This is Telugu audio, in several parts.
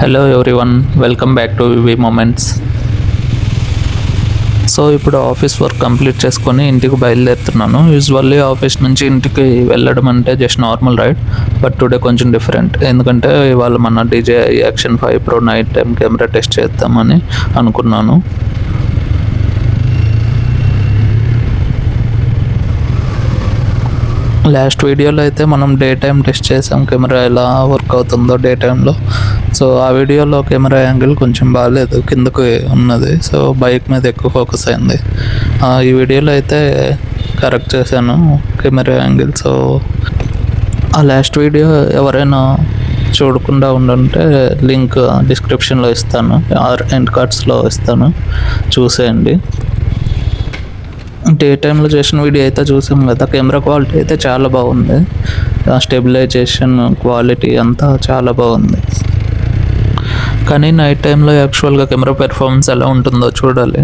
Hello everyone, welcome back to VV moments. So ఇప్పుడు ఆఫీస్ వర్క్ కంప్లీట్ చేసుకొని ఇంటికి బయలుదేరుతున్నాను. యూజువల్లీ ఆఫీస్ నుంచి ఇంటికి వెళ్ళడం అంటే just normal ride, but today కొంచెం డిఫరెంట్. ఎందుకంటే ఇవాళ మన DJI action 5 Pro night time camera test చేద్దామని అనుకున్నాను. లాస్ట్ వీడియోలో అయితే మనం డే టైం టెస్ట్ చేసాం కెమెరా ఎలా వర్క్ అవుతుందో డే టైంలో. సో ఆ వీడియోలో కెమెరా యాంగిల్ కొంచెం బాగాలేదు, కిందకు ఉన్నది. సో బైక్ మీద ఎక్కువ ఫోకస్ అయింది. ఈ వీడియోలో అయితే కరెక్ట్ చేశాను కెమెరా యాంగిల్. సో ఆ లాస్ట్ వీడియో ఎవరైనా చూడకుండా ఉండుంటే లింక్ డిస్క్రిప్షన్లో ఇస్తాను, ఎండ్ కార్డ్స్లో ఇస్తాను, చూసేయండి. డే టైంలో చేసిన వీడియో అయితే చూసాం కదా, కెమెరా క్వాలిటీ అయితే చాలా బాగుంది. స్టెబిలైజేషన్ క్వాలిటీ అంతా చాలా బాగుంది. కానీ నైట్ టైంలో యాక్చువల్గా కెమెరా పెర్ఫార్మెన్స్ ఎలా ఉంటుందో చూడాలి.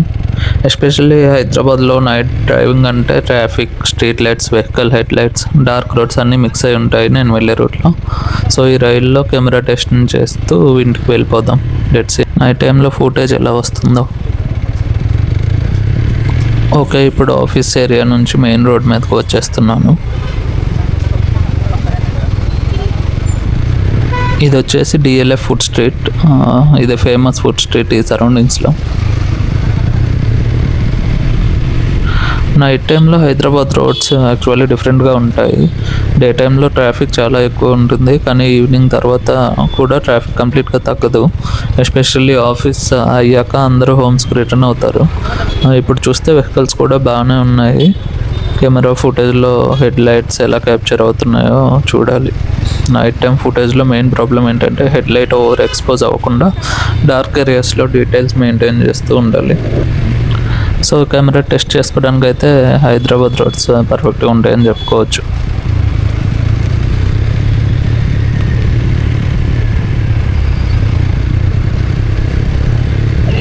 ఎస్పెషల్లీ హైదరాబాద్లో నైట్ డ్రైవింగ్ అంటే traffic, street lights, vehicle head lights, dark roads అన్నీ మిక్స్ అయి ఉంటాయి నేను వెళ్ళే రూట్లో. సో ఈ రైల్లో కెమెరా టెస్టింగ్ చేస్తూ ఇంటికి వెళ్ళిపోదాం. లెట్స్ సీ నైట్ టైంలో ఫుటేజ్ ఎలా వస్తుందో. ఓకే, ఇప్పుడు ఆఫీస్ ఏరియా నుంచి మెయిన్ రోడ్ మీదకి వచ్చేస్తున్నాను. ఇది వచ్చేసి DLF ఫుడ్ స్ట్రీట్. ఇది ఫేమస్ ఫుడ్ స్ట్రీట్ ఈ సరౌండింగ్స్లో. నైట్ టైంలో హైదరాబాద్ రోడ్స్ యాక్చువల్లీ డిఫరెంట్గా ఉంటాయి. డే టైంలో ట్రాఫిక్ చాలా ఎక్కువ ఉంటుంది, కానీ ఈవినింగ్ తర్వాత కూడా ట్రాఫిక్ కంప్లీట్గా తగ్గదు. ఎస్పెషల్లీ ఆఫీస్ అయ్యాక అందరూ హోమ్స్కి రిటర్న్ అవుతారు. ఇప్పుడు చూస్తే వెహికల్స్ కూడా బాగానే ఉన్నాయి. కెమెరా ఫుటేజ్లో హెడ్ లైట్స్ ఎలా క్యాప్చర్ అవుతున్నాయో చూడాలి. నైట్ టైం ఫుటేజ్లో మెయిన్ ప్రాబ్లం ఏంటంటే హెడ్ లైట్ ఓవర్ ఎక్స్పోజ్ అవ్వకుండా డార్క్ ఏరియాస్లో డీటెయిల్స్ మెయింటైన్ చేస్తూ ఉండాలి. సో కెమెరా టెస్ట్ చేసుకోవడానికి అయితే హైదరాబాద్ రోడ్స్ పర్ఫెక్ట్గా ఉంటాయని చెప్పుకోవచ్చు.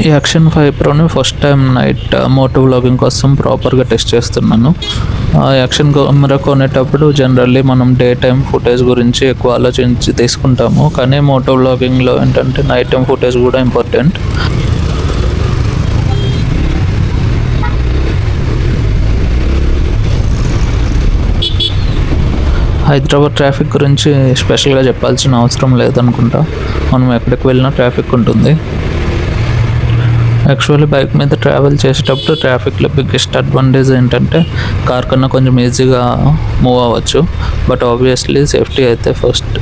ఈ యాక్షన్ 5 Proని first time night moto vlogging కోసం ప్రాపర్గా టెస్ట్ చేస్తున్నాను. యాక్షన్ కెమెరా కొనేటప్పుడు జనరల్లీ మనం డే టైం ఫుటేజ్ గురించి ఎక్కువ ఆలోచించి తీసుకుంటాము, కానీ మోటో వ్లాగింగ్లో ఏంటంటే నైట్ టైం ఫుటేజ్ కూడా ఇంపార్టెంట్. హైదరాబాద్ ట్రాఫిక్ గురించి స్పెషల్గా చెప్పాల్సిన అవసరం లేదనుకుంటా. మనం ఎక్కడికి వెళ్ళినా ట్రాఫిక్ ఉంటుంది. యాక్చువల్లీ బైక్ మీద ట్రావెల్ చేసేటప్పుడు ట్రాఫిక్లో బిగ్గెస్ట్ అడ్వాంటేజ్ ఏంటంటే కార్ కన్నా కొంచెం ఈజీగా మూవ్ అవ్వచ్చు, బట్ ఆబ్వియస్లీ సేఫ్టీ అయితే ఫస్ట్.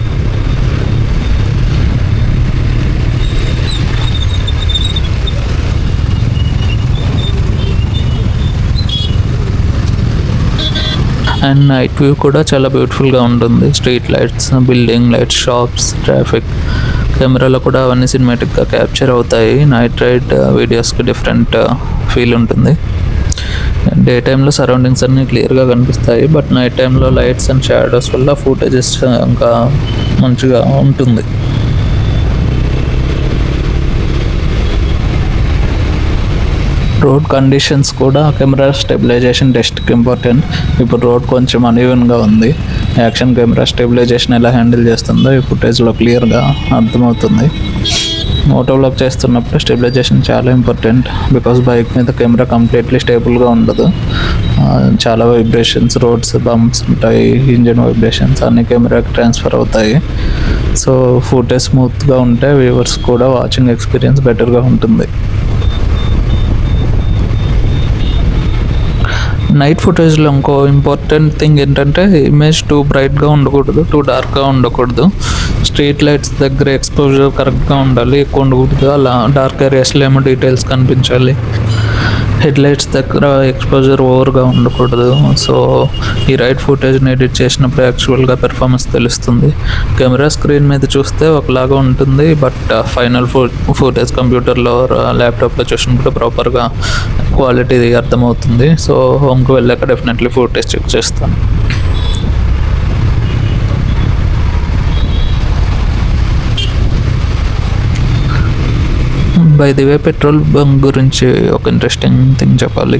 అండ్ నైట్ వ్యూ కూడా చాలా బ్యూటిఫుల్గా ఉంటుంది. Street lights, building lights, shops, traffic, కెమెరాలో కూడా అవన్నీ సినిమాటిక్గా క్యాప్చర్ అవుతాయి. నైట్ రైడ్ వీడియోస్కి డిఫరెంట్ ఫీల్ ఉంటుంది. డే టైంలో సరౌండింగ్స్ అన్నీ క్లియర్గా కనిపిస్తాయి, బట్ నైట్ టైంలో లైట్స్ అండ్ షాడోస్ వల్ల ఫుటేజెస్ ఇంకా మంచిగా ఉంటుంది. రోడ్ కండిషన్స్ కూడా కెమెరా స్టెబిలైజేషన్ టెస్ట్కి ఇంపార్టెంట్. ఇప్పుడు రోడ్ కొంచెం అన్ఈవెన్గా ఉంది. యాక్షన్ కెమెరా స్టెబిలైజేషన్ ఎలా హ్యాండిల్ చేస్తుందో ఈ ఫుటేజ్లో క్లియర్గా అర్థమవుతుంది. మోటో వ్లాగ్ చేస్తున్నప్పుడు స్టెబిలైజేషన్ చాలా ఇంపార్టెంట్, బికాస్ బైక్ మీద కెమెరా కంప్లీట్లీ స్టేబుల్గా ఉండదు. చాలా వైబ్రేషన్స్, రోడ్స్ బంప్స్ ఉంటాయి, ఇంజిన్ వైబ్రేషన్స్ అన్ని కెమెరాకి ట్రాన్స్ఫర్ అవుతాయి. సో ఫుటేజ్ స్మూత్గా ఉంటే వ్యూవర్స్ కూడా వాచింగ్ ఎక్స్పీరియన్స్ బెటర్గా ఉంటుంది. నైట్ ఫుటేజ్లో ఇంకో ఇంపార్టెంట్ థింగ్ ఏంటంటే ఇమేజ్ టూ బ్రైట్గా ఉండకూడదు, టూ డార్క్గా ఉండకూడదు. స్ట్రీట్ లైట్స్ దగ్గర ఎక్స్పోజర్ కరెక్ట్గా ఉండాలి, ఎక్కువ ఉండకూడదు. అలా డార్క్ ఏరియాస్లో ఏమో డీటెయిల్స్ కనిపించాలి. హెడ్ లైట్స్ దగ్గర ఎక్స్పోజర్ ఓవర్గా ఉండకూడదు. సో ఈ రైడ్ ఫుటేజ్ని ఎడిట్ చేసినప్పుడు యాక్చువల్గా పెర్ఫార్మెన్స్ తెలుస్తుంది. కెమెరా స్క్రీన్ మీద చూస్తే ఒకలాగా ఉంటుంది, బట్ ఫైనల్ ఫుటేజ్ కంప్యూటర్లో ల్యాప్టాప్లో చూసినప్పుడు ప్రాపర్గా క్వాలిటీ అర్థమవుతుంది. సో హోమ్కి వెళ్ళాక డెఫినెట్లీ ఫుటేజ్ చెక్ చేస్తాను. By the way petrol bunk గురించి ఒక ఇంట్రెస్టింగ్ థింగ్ చెప్పాలి.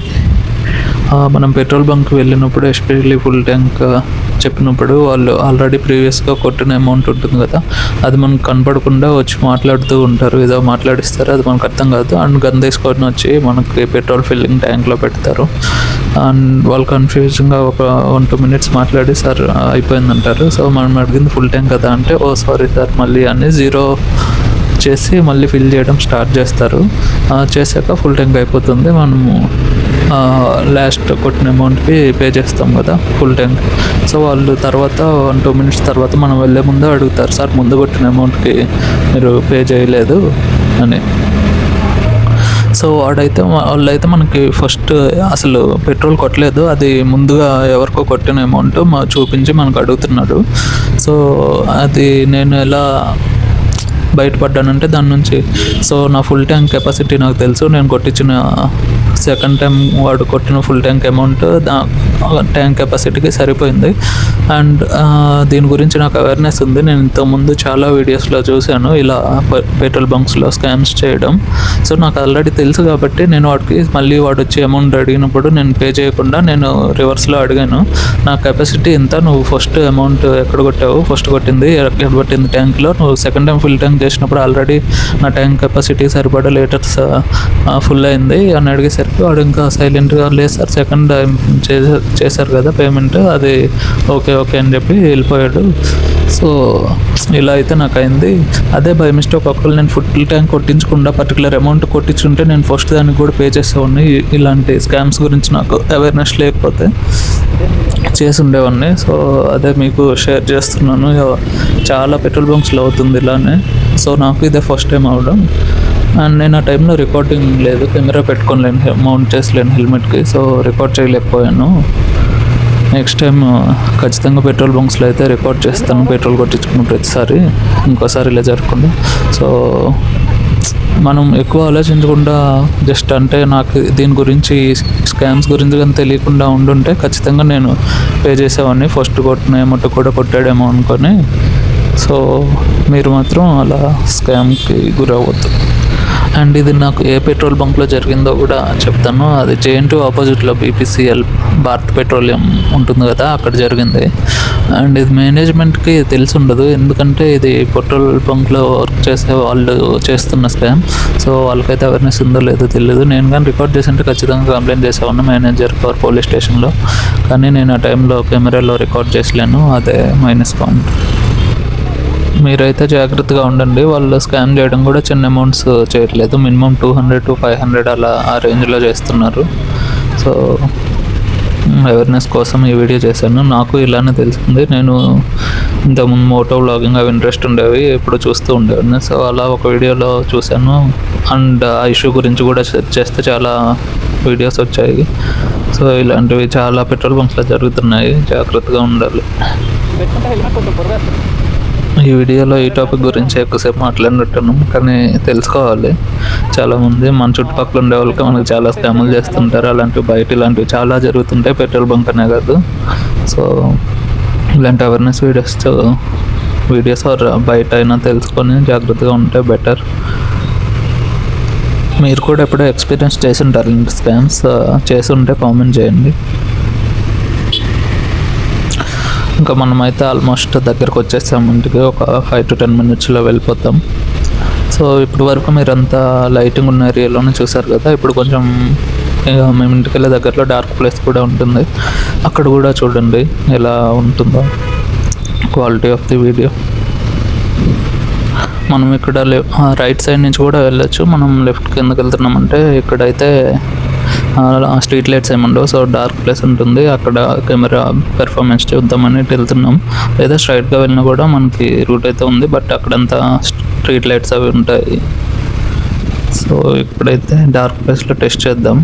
మనం పెట్రోల్ బంక్ వెళ్ళినప్పుడు ఎస్పెషల్లీ ఫుల్ ట్యాంక్ చెప్పినప్పుడు వాళ్ళు ఆల్రెడీ ప్రీవియస్గా కొట్టిన అమౌంట్ ఉంటుంది కదా, అది మనకు కనపడకుండా వచ్చి మాట్లాడుతూ ఉంటారు, ఏదో మాట్లాడిస్తారు, అది మనకు అర్థం కాదు. అండ్ గన్ తీసుకొని వచ్చి మనకి పెట్రోల్ ఫిల్లింగ్ ట్యాంక్లో పెడతారు. అండ్ వాళ్ళు కన్ఫ్యూజన్గా ఒక 1-2 minutes మాట్లాడి సార్ అయిపోయిందంటారు. సో మనం అడిగింది ఫుల్ ట్యాంక్ కదా అంటే, ఓ సారీ సార్ మళ్ళీ అని 0 చేసి మళ్ళీ ఫిల్ చేయడం స్టార్ట్ చేస్తారు. చేశాక ఫుల్ ట్యాంక్ అయిపోతుంది. మనము లాస్ట్ కొట్టిన అమౌంట్కి పే చేస్తాం కదా ఫుల్ ట్యాంక్. సో వాళ్ళు తర్వాత 1-2 minutes తర్వాత మనం వెళ్ళే ముందు అడుగుతారు, సార్ ముందు కొట్టిన అమౌంట్కి మీరు పే చేయలేదు అని. సో వాళ్ళైతే మనకి ఫస్ట్ అసలు పెట్రోల్ కొట్టలేదు, అది ముందుగా ఎవరికో కొట్టిన అమౌంట్ చూపించి మనకు అడుగుతున్నాడు. సో అది నేను ఎలా బయటపడ్డానంటే దాని నుంచి, సో నా ఫుల్ ట్యాంక్ కెపాసిటీ నాకు తెలుసు, నేను కొట్టించిన సెకండ్ టైం వాడు కొట్టిన ఫుల్ ట్యాంక్ అమౌంట్ ట్యాంక్ కెపాసిటీకి సరిపోయింది. అండ్ దీని గురించి నాకు అవేర్నెస్ ఉంది. నేను ఇంతకుముందు చాలా వీడియోస్లో చూశాను ఇలా పెట్రోల్ బంక్స్లో స్కామ్స్ చేయడం. సో నాకు ఆల్రెడీ తెలుసు కాబట్టి నేను మళ్ళీ వాడు వచ్చి అమౌంట్ అడిగినప్పుడు నేను పే చేయకుండా నేను రివర్స్లో అడిగాను, నా కెపాసిటీ ఎంత, నువ్వు ఫస్ట్ అమౌంట్ ఎక్కడ కొట్టావు, ఫస్ట్ కొట్టింది ఎక్కడ కొట్టింది ట్యాంక్లో, నువ్వు సెకండ్ టైం ఫుల్ ట్యాంక్ చేసినప్పుడు ఆల్రెడీ నా ట్యాంక్ కెపాసిటీ సరిపడా లీటర్స్ ఫుల్ అయింది అని అడిగేసరికి వాడు ఇంకా సైలెంట్గా, లేదు సార్ సెకండ్ టైం చేశారు కదా పేమెంట్, అది ఓకే అని చెప్పి వెళ్ళిపోయాడు. సో ఇలా అయితే నాకు అయింది. అదే బై మిస్టేక్ ఒకవేళ నేను ఫుల్ ట్యాంక్ కొట్టించకుండా పర్టికులర్ అమౌంట్ కొట్టించుంటే నేను ఫస్ట్ దానికి కూడా పే చేసేవాడిని. ఇలాంటి స్కామ్స్ గురించి నాకు అవేర్నెస్ లేకపోతే చేసి ఉండేవాడిని. సో అదే మీకు షేర్ చేస్తున్నాను. చాలా పెట్రోల్ బంక్స్లో అవుతుంది ఇలానే. సో నాకు ఇదే ఫస్ట్ టైం అవడం. అండ్ నేను ఆ టైంలో రికార్డింగ్ లేదు, కెమెరా పెట్టుకోలేను, మౌంట్ చేసలేను హెల్మెట్కి, సో రికార్డ్ చేయలేకపోయాను. నెక్స్ట్ టైం ఖచ్చితంగా పెట్రోల్ బంక్స్లో అయితే రికార్డ్ చేస్తాను, పెట్రోల్ కొట్టించుకున్న ప్రతిసారి, ఇంకోసారి ఇలా జరగకుండా. సో మనం ఎక్కువ ఆలోచించకుండా జస్ట్ అంటే నాకు దీని గురించి స్కామ్స్ గురించి కానీ తెలియకుండా ఉండుంటే ఖచ్చితంగా నేను పే చేసేవాడిని, ఫస్ట్ కొట్టిన అమౌంట్ కూడా కొట్టాడేమో అనుకొని. సో మీరు మాత్రం అలా స్కామ్కి గురవ్వద్దు. అండ్ ఇది నాకు ఏ పెట్రోల్ బంక్లో జరిగిందో కూడా చెప్తాను. అది JN2 ఆపోజిట్లో BPCL భారత్ పెట్రోలియం ఉంటుంది కదా, అక్కడ జరిగింది. అండ్ ఇది మేనేజ్మెంట్కి తెలిసి ఉండదు, ఎందుకంటే ఇది పెట్రోల్ బంక్లో వర్క్ చేసే వాళ్ళు చేస్తున్న స్కామ్. సో వాళ్ళకైతే అవేర్నెస్ ఉందో లేదో తెలియదు. నేను కానీ రికార్డ్ చేసింటే ఖచ్చితంగా కంప్లైంట్ చేసేవాడిని మేనేజర్కి ఆర్ పోలీస్ స్టేషన్లో. కానీ నేను ఆ టైంలో కెమెరాలో రికార్డ్ చేసలేను, అదే మైనస్ పాయింట్. మీరైతే జాగ్రత్తగా ఉండండి. వాళ్ళు స్కామ్ చేయడం కూడా చిన్న అమౌంట్స్ చేయట్లేదు, మినిమం 200 to 500 అలా ఆ రేంజ్లో చేస్తున్నారు. సో అవేర్నెస్ కోసం ఈ వీడియో చేశాను. నాకు ఇలానే తెలిసింది. నేను ఇంతకుముందు మోటో వ్లాగింగ్ అవి ఇంట్రెస్ట్ ఉండేవి, ఎప్పుడు చూస్తూ ఉండేవాడిని. సో అలా ఒక వీడియోలో చూశాను. అండ్ ఆ ఇష్యూ గురించి కూడా సెర్చ్ చేస్తే చాలా వీడియోస్ వచ్చాయి. సో ఇలాంటివి చాలా పెట్రోల్ బంక్స్లో జరుగుతున్నాయి, జాగ్రత్తగా ఉండాలి. ఈ వీడియోలో ఈ టాపిక్ గురించి ఎక్కువసేపు మాట్లాడినట్టున్నాం, కానీ తెలుసుకోవాలి. చాలామంది మన చుట్టుపక్కల ఉండే వాళ్ళకి మనకు చాలా స్కాములు చేస్తుంటారు. అలాంటివి బయట ఇలాంటివి చాలా జరుగుతుంటాయి, పెట్రోల్ బంక్ అనే కాదు. సో ఇలాంటి అవేర్నెస్ వీడియోస్ బయట అయినా తెలుసుకొని జాగ్రత్తగా ఉంటే బెటర్. మీరు కూడా ఎప్పుడో ఎక్స్పీరియన్స్ చేసి ఉంటారు ఇలాంటి స్కామ్స్, చేసి ఉంటే కామెంట్ చేయండి. ఇంకా మనమైతే ఆల్మోస్ట్ దగ్గరకు వచ్చేసాం, ఇంటికి ఒక 5 to 10 minutesలో వెళ్ళిపోతాం. సో ఇప్పుడు వరకు మీరంతా లైటింగ్ ఉన్న ఏరియాలోనే చూసారు కదా. ఇప్పుడు కొంచెం మేము ఇంటికి వెళ్ళే దగ్గరలో డార్క్ ప్లేస్ కూడా ఉంటుంది, అక్కడ కూడా చూడండి ఎలా ఉంటుందో క్వాలిటీ ఆఫ్ ది వీడియో. మనం ఇక్కడ రైట్ సైడ్ నుంచి కూడా వెళ్ళొచ్చు. మనం లెఫ్ట్ కిందకి వెళ్తున్నామంటే ఇక్కడైతే స్ట్రీట్ లైట్స్ ఏముండవు, సో డార్క్ ప్లేస్ ఉంటుంది, అక్కడ కెమెరా పెర్ఫార్మెన్స్ చూద్దామని వెళ్తున్నాం. లేదా స్ట్రైట్గా వెళ్ళినా కూడా మనకి రూట్ అయితే ఉంది, బట్ అక్కడంతా స్ట్రీట్ లైట్స్ అవి ఉంటాయి. సో ఇప్పుడైతే డార్క్ ప్లేస్లో టెస్ట్ చేద్దాం.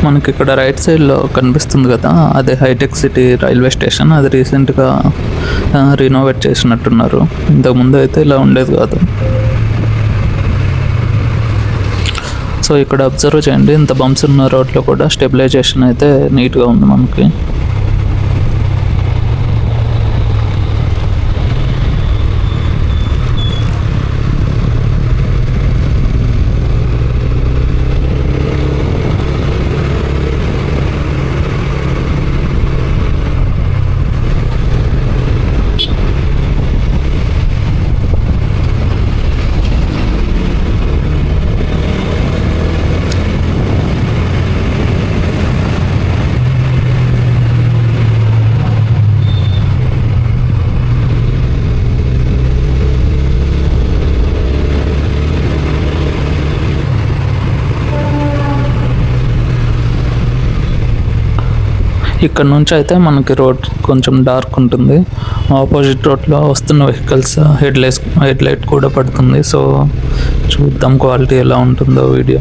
మనకి ఇక్కడ రైట్ సైడ్లో కనిపిస్తుంది కదా, అదే హైటెక్ సిటీ రైల్వే స్టేషన్. అది రీసెంట్గా రినోవేట్ చేసినట్టున్నారు, ఇంతకుముందు అయితే ఇలా ఉండేది కాదు. సో ఇక్కడ అబ్జర్వ్ చేయండి, ఇంత బంప్స్ ఉన్న రోడ్లో కూడా స్టెబిలైజేషన్ అయితే నీట్గా ఉంది మనకి. ఇక్కడ నుంచి అయితే మనకి రోడ్ కొంచెం డార్క్ ఉంటుంది. ఆపోజిట్ రోడ్లో వస్తున్న వెహికల్స్ హెడ్ లైట్ కూడా పడుతుంది. సో చూద్దాం క్వాలిటీ ఎలా ఉంటుందో వీడియో.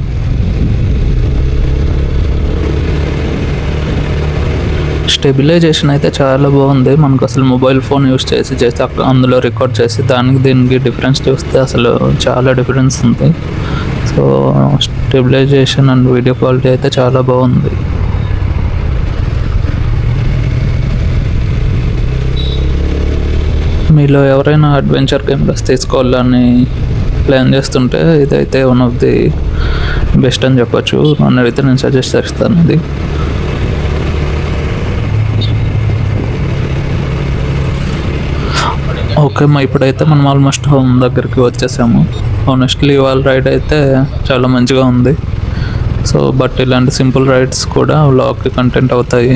స్టెబిలైజేషన్ అయితే చాలా బాగుంది. మనకు అసలు మొబైల్ ఫోన్ యూస్ చేసి అందులో రికార్డ్ చేసి దీనికి డిఫరెన్స్ చూస్తే అసలు చాలా డిఫరెన్స్ ఉంది. So stabilization and video quality అయితే చాలా బాగుంది. మీలో ఎవరైనా అడ్వెంచర్ కెమెరాస్ తీసుకోవాలని ప్లాన్ చేస్తుంటే ఇదైతే వన్ ఆఫ్ ది బెస్ట్ అని చెప్పచ్చు. నన్ను అయితే నేను సజెస్ట్ చేస్తాను ఇది. ఓకే ఇప్పుడైతే మనం ఆల్మోస్ట్ హోమ్ దగ్గరికి వచ్చేసాము. ఆనెస్ట్లీ వాళ్ళ రైడ్ అయితే చాలా మంచిగా ఉంది. సో బట్ ఇలాంటి సింపుల్ రైడ్స్ కూడా వ్లాగ్కి కంటెంట్ అవుతాయి.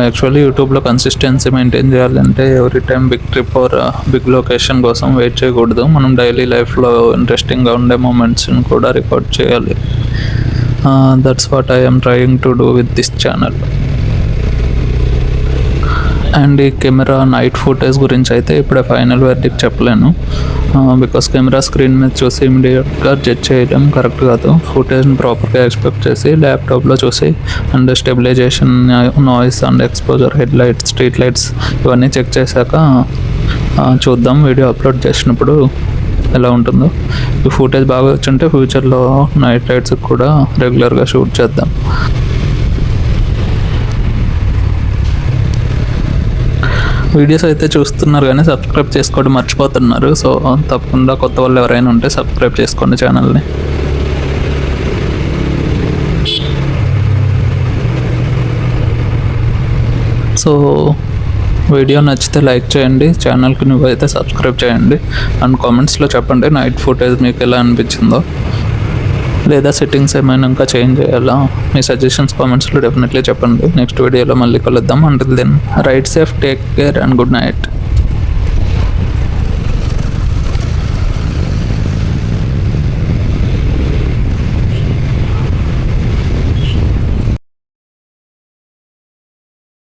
యాక్చువల్లీ యూట్యూబ్లో కన్సిస్టెన్సీ మెయింటైన్ చేయాలంటే every time big trip or big location కోసం వెయిట్ చేయకూడదు. మనం డైలీ లైఫ్లో ఇంట్రెస్టింగ్గా ఉండే మూమెంట్స్ని కూడా రికార్డ్ చేయాలి. That's what I am trying to do with this channel. And ఈ కెమెరా నైట్ ఫుటేజ్ గురించి అయితే ఇప్పుడే ఫైనల్ వర్డిక్ట్ చెప్పలేను. బికాస్ కెమెరా స్క్రీన్ మీద చూసి ఇమీడియట్గా జడ్జ్ చేయడం కరెక్ట్ కాదు. ఫుటేజ్ని ప్రాపర్గా ఎక్స్పెక్ట్ చేసి ల్యాప్టాప్లో చూసి and stabilization, noise and exposure, head lights, street lights ఇవన్నీ చెక్ చేశాక చూద్దాం వీడియో అప్లోడ్ చేసినప్పుడు ఎలా ఉంటుందో. ఈ ఫుటేజ్ బాగా వచ్చుంటే ఫ్యూచర్లో నైట్ రైడ్స్కి కూడా రెగ్యులర్గా షూట్ చేద్దాం. వీడియోస్ అయితే చూస్తున్నారు కానీ సబ్స్క్రైబ్ చేసుకోవడం మర్చిపోతున్నారు. సో తప్పకుండా కొత్త వాళ్ళు ఎవరైనా ఉంటే సబ్స్క్రైబ్ చేసుకోండి ఛానల్ని. సో వీడియో నచ్చితే లైక్ చేయండి, ఛానల్కి నువ్వైతే సబ్స్క్రైబ్ చేయండి అండ్ కామెంట్స్లో చెప్పండి నైట్ ఫుటేజ్ మీకు ఎలా అనిపించిందో, లేదా సెట్టింగ్స్ ఏమైనా ఇంకా చేంజ్ చేయాలా, మీ సజెషన్స్ కామెంట్స్లో డెఫినెట్లీ చెప్పండి. నెక్స్ట్ వీడియోలో మళ్ళీ కలుద్దాం. Until then ride safe, take care and good night.